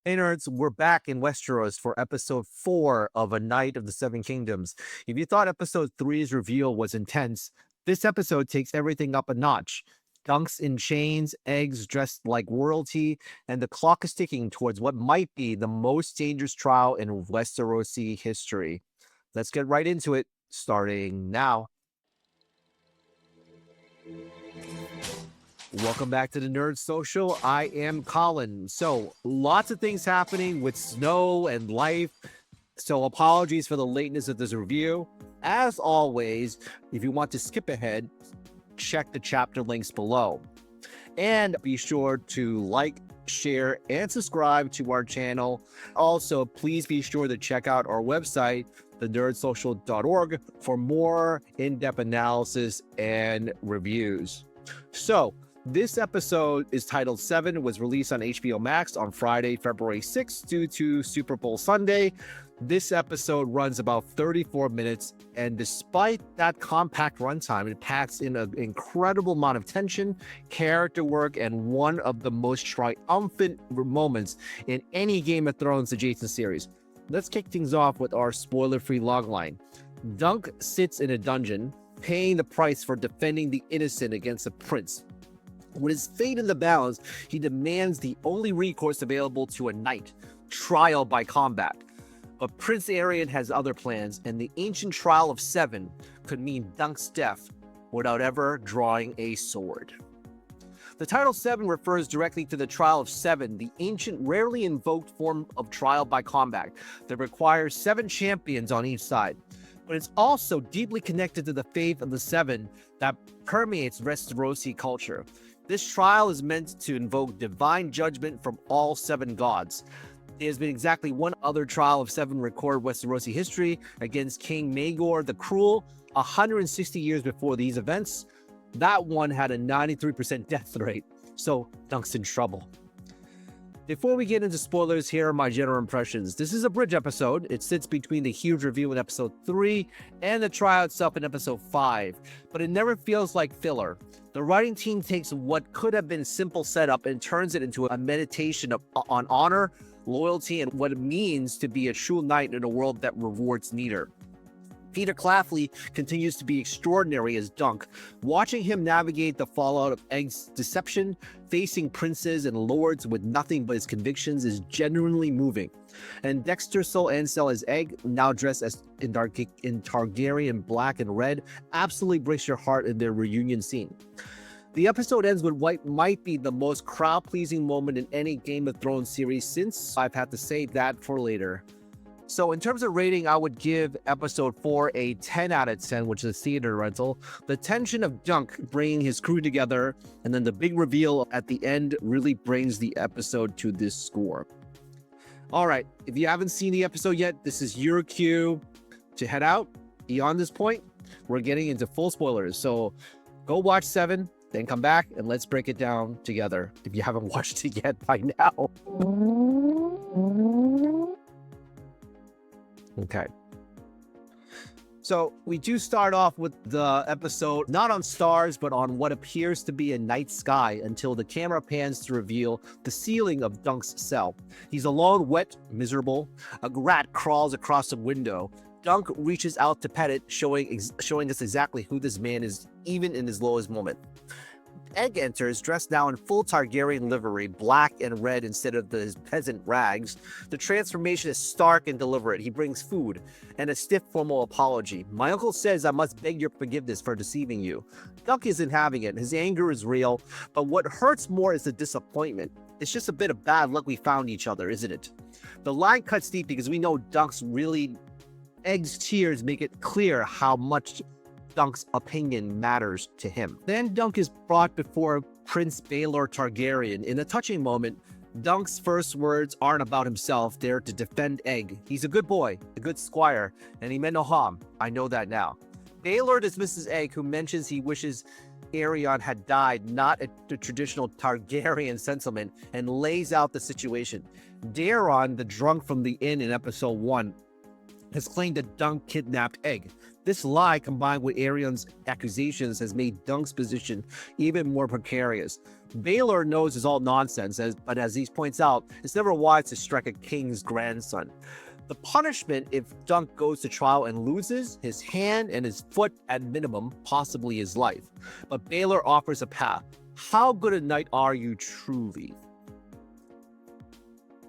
Hey nerds, we're back in Westeros for episode 4 of A Night of the Seven Kingdoms. If you thought episode three's reveal was intense, this episode takes everything up a notch. Dunks in chains, eggs dressed like royalty, and the clock is ticking towards what might be the most dangerous trial in Westerosi history. Let's get right into it, starting now. Welcome back to the Nerd Social. I am Colin. So, lots of things happening with snow and life. So, apologies for the lateness of this review. As always, if you want to skip ahead, check the chapter links below. And be sure to like, share, and subscribe to our channel. Also, please be sure to check out our website, thenerdsocial.org, for more in-depth analysis and reviews. So, this episode is titled 7, was released on HBO Max on Friday, February 6th, due to Super Bowl Sunday. This episode runs about 34 minutes, and despite that compact runtime, it packs in an incredible amount of tension, character work, and one of the most triumphant moments in any Game of Thrones adjacent series. Let's kick things off with our spoiler-free logline. Dunk sits in a dungeon, paying the price for defending the innocent against a prince. With his fate in the balance, he demands the only recourse available to a knight, trial by combat. But Prince Aerion has other plans, and the ancient trial of 7 could mean Dunk's death without ever drawing a sword. The title 7 refers directly to the trial of 7, the ancient, rarely invoked form of trial by combat that requires 7 champions on each side. But it's also deeply connected to the faith of the 7 that permeates Westerosi culture. This trial is meant to invoke divine judgment from all 7 gods. There has been exactly one other trial of 7 recorded Westerosi history against King Maegor the Cruel, 160 years before these events. That one had a 93% death rate, so Dunk's in trouble. Before we get into spoilers, here are my general impressions. This is a bridge episode. It sits between the huge reveal in episode 3 and the trial itself in episode 5, but it never feels like filler. The writing team takes what could have been simple setup and turns it into a meditation on honor, loyalty, and what it means to be a true knight in a world that rewards neither. Peter Clafley continues to be extraordinary as Dunk. Watching him navigate the fallout of Egg's deception, facing princes and lords with nothing but his convictions, is genuinely moving. And Dexter Sol Ansel as Egg, now dressed as in Targaryen black and red, absolutely breaks your heart in their reunion scene. The episode ends with what might be the most crowd-pleasing moment in any Game of Thrones series since I've had to save that for later. So in terms of rating, I would give episode 4 a 10 out of 10, which is a theater rental. The tension of Dunk bringing his crew together and then the big reveal at the end really brings the episode to this score. All right, if you haven't seen the episode yet, this is your cue to head out. Beyond this point, we're getting into full spoilers. So go watch 7, then come back and let's break it down together if you haven't watched it yet by now. Okay. So we do start off with the episode not on stars, but on what appears to be a night sky until the camera pans to reveal the ceiling of Dunk's cell. He's alone, wet, miserable. A rat crawls across the window. Dunk reaches out to pet it, showing us exactly who this man is, even in his lowest moment. Egg enters, dressed now in full Targaryen livery, black and red instead of his peasant rags. The transformation is stark and deliberate. He brings food and a stiff formal apology. My uncle says I must beg your forgiveness for deceiving you. Dunk isn't having it. His anger is real, but what hurts more is the disappointment. It's just a bit of bad luck we found each other, isn't it? The line cuts deep because we know Egg's tears make it clear how much Dunk's opinion matters to him. Then Dunk is brought before Prince Baelor Targaryen. In a touching moment, Dunk's first words aren't about himself. They're to defend Egg. He's a good boy, a good squire, and he meant no harm. I know that now. Baelor dismisses Egg, who mentions he wishes Aerion had died, not the traditional Targaryen sentiment, and lays out the situation. Daeron, the drunk from the inn in episode 1, has claimed that Dunk kidnapped Egg. This lie, combined with Aerion's accusations, has made Dunk's position even more precarious. Baelor knows it's all nonsense, but as he points out, it's never wise to strike a king's grandson. The punishment if Dunk goes to trial and loses, his hand and his foot at minimum, possibly his life. But Baelor offers a path. How good a knight are you truly?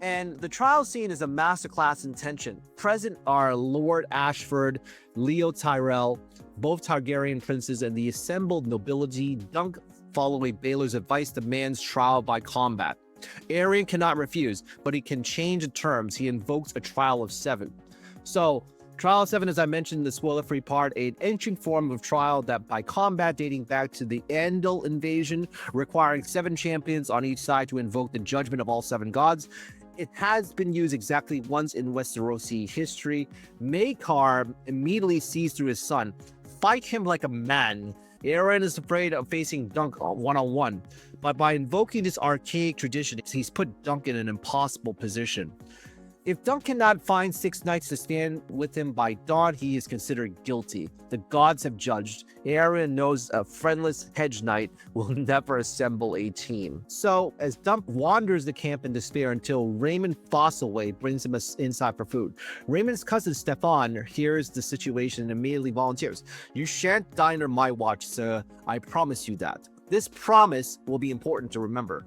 And the trial scene is a masterclass in tension. Present are Lord Ashford, Leo Tyrell, both Targaryen princes, and the assembled nobility. Dunk, following Baelor's advice, demands trial by combat. Aerion cannot refuse, but he can change the terms. He invokes a trial of 7. So, trial of 7, as I mentioned in the spoiler-free part, an ancient form of trial that by combat dating back to the Andal invasion, requiring 7 champions on each side to invoke the judgment of all 7 gods. It has been used exactly once in Westerosi history. Maekar immediately sees through his son. Fight him like a man. Aerion is afraid of facing Dunk one-on-one, but by invoking this archaic tradition, he's put Dunk in an impossible position. If Dunk cannot find 6 knights to stand with him by dawn, he is considered guilty. The gods have judged. Aerion knows a friendless hedge knight will never assemble a team. So, as Dunk wanders the camp in despair until Raymond Fossilway brings him inside for food. Raymond's cousin Stefan hears the situation and immediately volunteers. "You shan't dine on my watch, sir. I promise you that." This promise will be important to remember.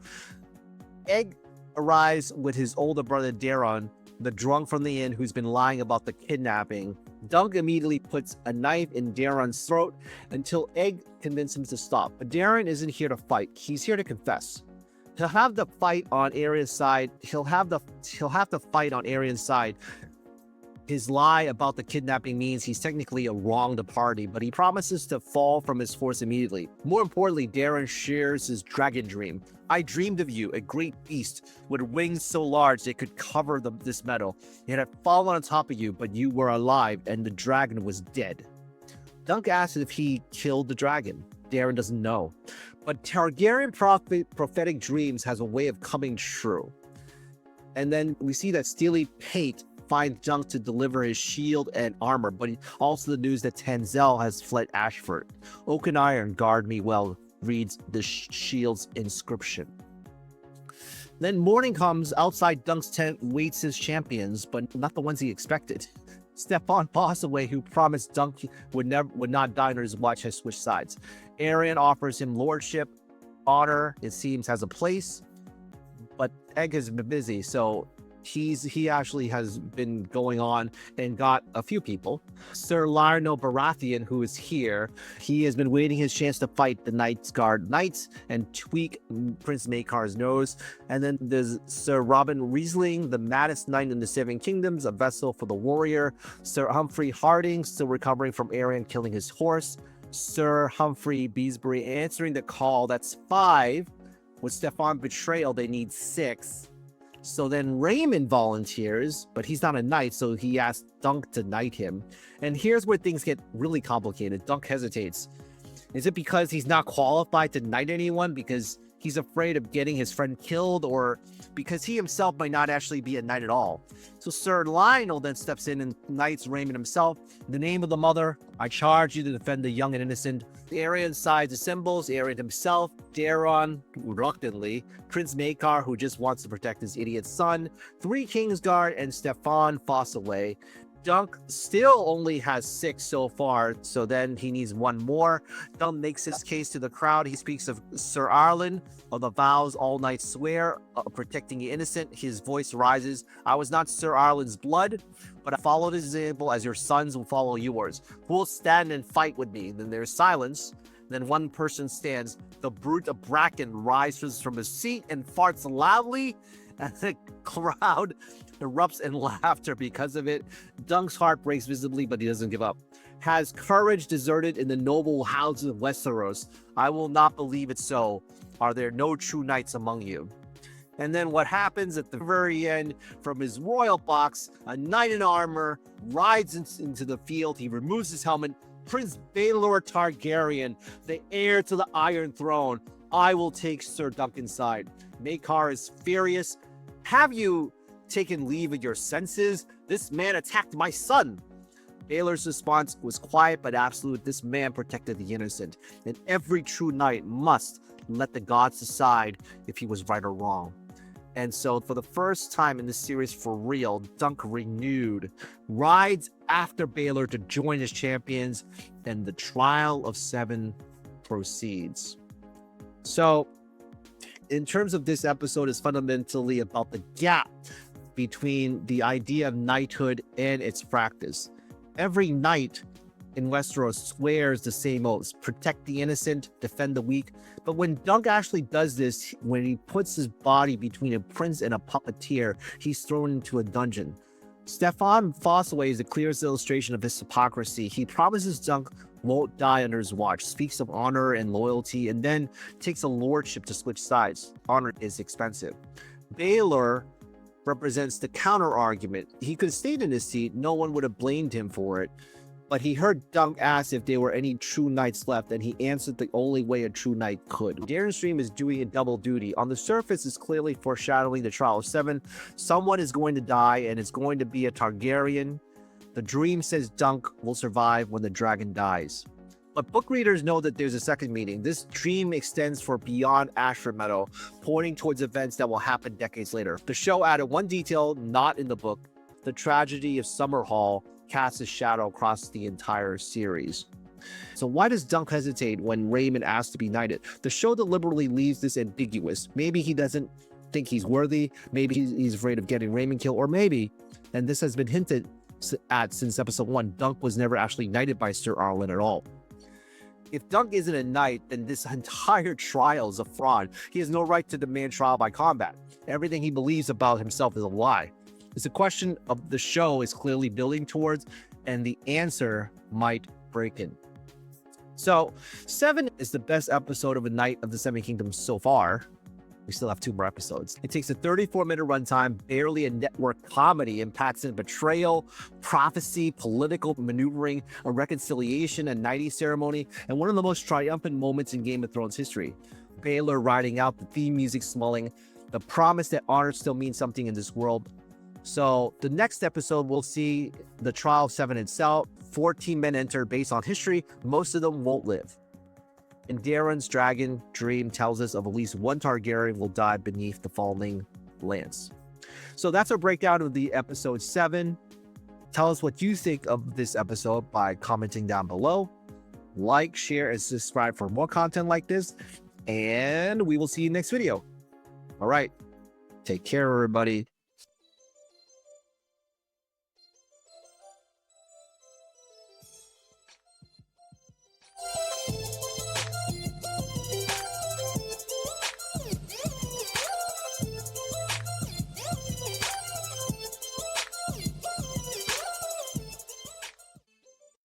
Egg arrives with his older brother Daron, the drunk from the inn who's been lying about the kidnapping. Dunk immediately puts a knife in Daron's throat until Egg convinces him to stop. But Daron isn't here to fight. He's here to confess. He'll have the fight on Aerion's side. He'll have to fight on Aerion's side. His lie about the kidnapping means he's technically a wronged party, but he promises to fall from his force immediately. More importantly, Daron shares his dragon dream. "I dreamed of you, a great beast with wings so large they could cover this meadow. It had fallen on top of you, but you were alive and the dragon was dead." Dunk asks if he killed the dragon. Daron doesn't know. But Targaryen prophetic dreams has a way of coming true. And then we see that Steely Pate finds Dunk to deliver his shield and armor, but also the news that Tanzel has fled Ashford. "Oak and iron, guard me well," reads the shield's inscription. Then morning comes. Outside Dunk's tent waits his champions, but not the ones he expected. Stefan Bossaway, who promised Dunk would not die under his watch, has switched sides. Aerion offers him lordship. Honor, it seems, has a place, but Egg has been busy, so he actually has been going on and got a few people. Sir Lionel Baratheon, who is here, he has been waiting his chance to fight the Knights Guard Knights and tweak Prince Maekar's nose. And then there's Sir Robin Riesling, the maddest knight in the 7 Kingdoms, a vessel for the warrior. Sir Humphrey Harding, still recovering from Aerion killing his horse. Sir Humphrey Beesbury answering the call. That's 5. With Stefan Betrayal, they need 6. So then Raymond volunteers, but he's not a knight, so he asks Dunk to knight him. And here's where things get really complicated. Dunk hesitates. Is it because he's not qualified to knight anyone because he's afraid of getting his friend killed, or because he himself might not actually be a knight at all? So Sir Lionel then steps in and knights Raymond himself. "In the name of the mother, I charge you to defend the young and innocent." The Aerion side assembles, Aerion himself, Daron, reluctantly, Prince Maekar, who just wants to protect his idiot son, 3 Kingsguard, and Stefan Fossaway. Dunk still only has 6 so far, so then he needs 1 more. Dunk makes his case to the crowd. He speaks of Sir Arlen, of the vows all knights swear, protecting the innocent. His voice rises. "I was not Sir Arlen's blood, but I followed his example as your sons will follow yours. Who will stand and fight with me?" Then there's silence. Then one person stands. The brute of Bracken rises from his seat and farts loudly, and the crowd erupts in laughter because of it. Dunk's heart breaks visibly, but he doesn't give up. "Has courage deserted in the noble houses of Westeros? I will not believe it so. Are there no true knights among you?" And then what happens at the very end, from his royal box, a knight in armor rides into the field. He removes his helmet. "Prince Baelor Targaryen, the heir to the Iron Throne. I will take Sir Duncan's side." Maekar is furious. "Have you taken leave of your senses? This man attacked my son." Baelor's response was quiet but absolute. This man protected the innocent, and every true knight must let the gods decide if he was right or wrong. And so for the first time in this series for real, Dunk renewed, rides after Baelor to join his champions, and the trial of 7 proceeds. So in terms of this episode, is fundamentally about the gap between the idea of knighthood and its practice. Every knight in Westeros swears the same oaths: protect the innocent, defend the weak. But when Dunk actually does this, when he puts his body between a prince and a puppeteer, he's thrown into a dungeon. Stefan Fossaway is the clearest illustration of this hypocrisy. He promises Dunk won't die under his watch, speaks of honor and loyalty, and then takes a lordship to switch sides. Honor is expensive. Baelor represents the counter argument. He could have stayed in his seat, no one would have blamed him for it. But he heard Dunk ask if there were any true knights left, and he answered the only way a true knight could. Darren Stream is doing a double duty. On the surface, it's clearly foreshadowing the trial of 7. Someone is going to die, and it's going to be a Targaryen. The dream says Dunk will survive when the dragon dies. But book readers know that there's a second meaning. This dream extends for beyond Ashford Meadow, pointing towards events that will happen decades later. The show added one detail not in the book: the tragedy of Summerhall casts a shadow across the entire series. So why does Dunk hesitate when Raymond asks to be knighted? The show deliberately leaves this ambiguous. Maybe he doesn't think he's worthy, maybe he's afraid of getting Raymond killed, or maybe, and this has been hinted at since episode 1, Dunk was never actually knighted by Sir Arlen at all. If Dunk isn't a knight, then this entire trial is a fraud. He has no right to demand trial by combat. Everything he believes about himself is a lie. It's a question of the show is clearly building towards, and the answer might break in. So 7 is the best episode of A Knight of the Seven Kingdoms so far. We still have 2 more episodes. It takes a 34-minute runtime, barely a network comedy, and packs in betrayal, prophecy, political maneuvering, a reconciliation, a knighting ceremony, and one of the most triumphant moments in Game of Thrones history. Baelor riding out, the theme music swelling, the promise that honor still means something in this world. So the next episode, we'll see the trial of 7 itself. 14 men enter based on history. Most of them won't live. And Darren's dragon dream tells us of at least one Targaryen will die beneath the falling lance. So that's our breakdown of the episode 7. Tell us what you think of this episode by commenting down below. Like, share, and subscribe for more content like this. And we will see you next video. All right. Take care, everybody.